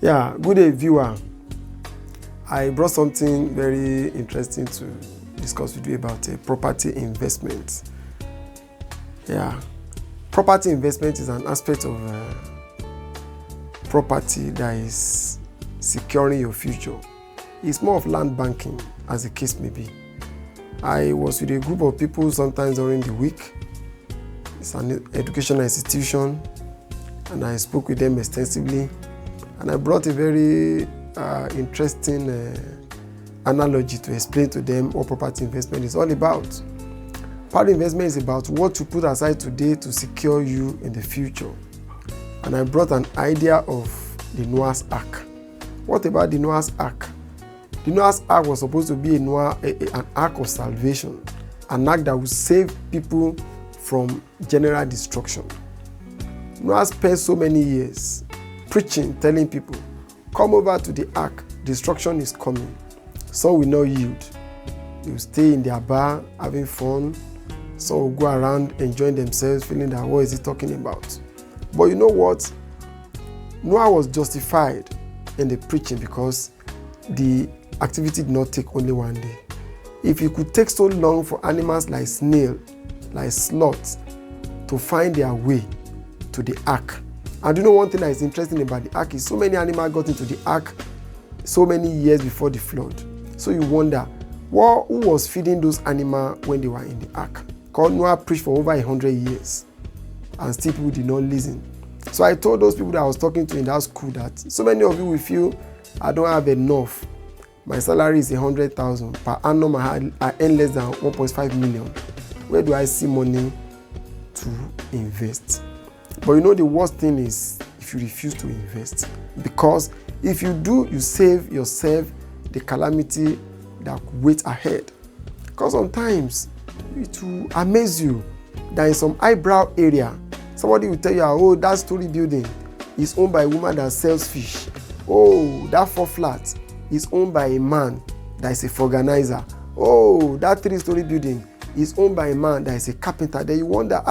Yeah, good day, viewer. I brought something very interesting to discuss with you about property investment. Yeah, property investment is an aspect of property that is securing your future. It's more of land banking, as the case may be. I was with a group of people sometimes during the week. It's an educational institution, and I spoke with them extensively. And I brought a very interesting analogy to explain to them what property investment is all about. Property investment is about what you put aside today to secure you in the future. And I brought an idea of the Noah's Ark. What about the Noah's Ark? The Noah's Ark was supposed to be an ark of salvation, an ark that would save people from general destruction. Noah spent so many years preaching, telling people, come over to the ark, destruction is coming. Some will not yield. They will stay in their bar, having fun. Some will go around enjoying themselves, feeling that, what is he talking about? But you know what? Noah was justified in the preaching because the activity did not take only one day. If it could take so long for animals like snail, like sloths, to find their way to the ark. And you know one thing that is interesting about the ark is so many animals got into the ark so many years before the flood. So you wonder, who was feeding those animals when they were in the ark? Because Noah preached for over 100 years and still people did not listen. So I told those people that I was talking to in that school that so many of you will feel I don't have enough. My salary is 100,000 per annum. I earn less than 1.5 million. Where do I see money to invest? But you know the worst thing is if you refuse to invest. Because if you do, you save yourself the calamity that waits ahead. Because sometimes it will amaze you that in some eyebrow area, somebody will tell you, oh, that story building is owned by a woman that sells fish. Oh, that 4 flats is owned by a man that is a organizer. Oh, that 3-story building is owned by a man that is a carpenter. Then you wonder,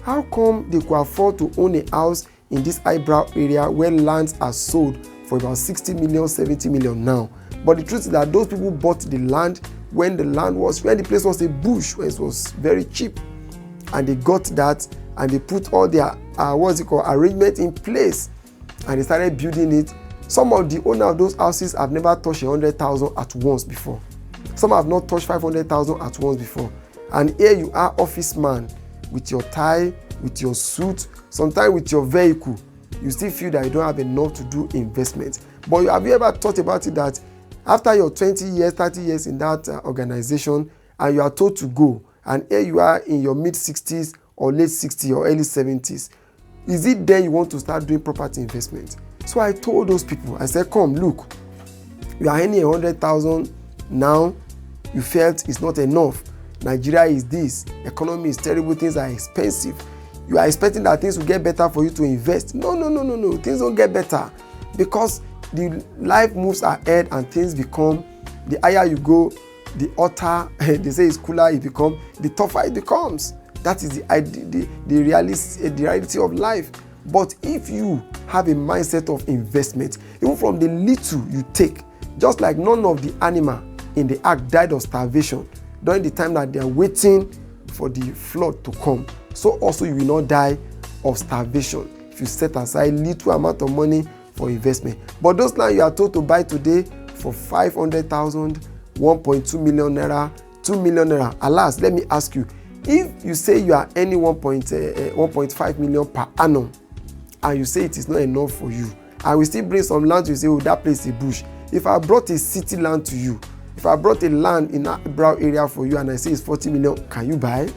how come they could afford to own a house in this eyebrow area where lands are sold for about 60 million, 70 million now? But the truth is that those people bought the land when the place was a bush, when it was very cheap. And they got that and they put all their, arrangement in place. And they started building it. Some of the owners of those houses have never touched 100,000 at once before. Some have not touched 500,000 at once before. And here you are, office man, with your tie, with your suit, sometimes with your vehicle, you still feel that you don't have enough to do investment. But have you ever thought about it that after your 20 years, 30 years in that organization, and you are told to go, and here you are in your mid-60s or late 60s or early 70s, is it then you want to start doing property investment? So I told those people, I said, come, look, you are earning 100,000 now, you felt it's not enough. Nigeria is this, economy is terrible, things are expensive. You are expecting that things will get better for you to invest. No, things don't get better because the life moves ahead and things become, the higher you go, the hotter, they say it's cooler it becomes, the tougher it becomes. That is the reality of life. But if you have a mindset of investment, even from the little you take, just like none of the animal in the ark died of starvation during the time that they are waiting for the flood to come, so also you will not die of starvation if you set aside little amount of money for investment. But those land you are told to buy today for 500,000, 1.2 million naira, 2 million naira. Alas, let me ask you, if you say you are earning 1.5 million per annum and you say it is not enough for you, I will still bring some land to you, say, oh, that place is bush. If I brought a city land to you, if I brought a land in a brown area for you and I say it's 40 million, can you buy?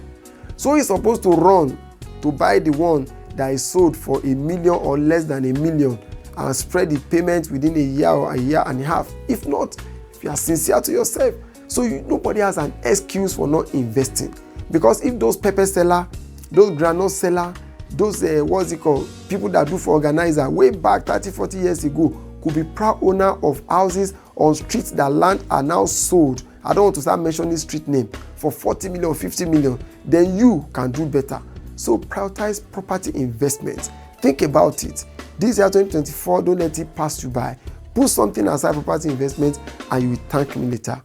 So he's supposed to run to buy the one that is sold for $1 million or less than $1 million and spread the payment within a year or a year and a half. If not, if you are sincere to yourself. So nobody has an excuse for not investing. Because if those pepper seller, those groundnut seller, those people that do for organizer way back 30-40 years ago could be proud owner of houses on streets that land are now sold. I don't want to start mentioning street name for 40 million, 50 million. Then you can do better. So prioritize property investment. Think about it. This year 2024, don't let it pass you by. Put something aside for property investment and you will thank me later.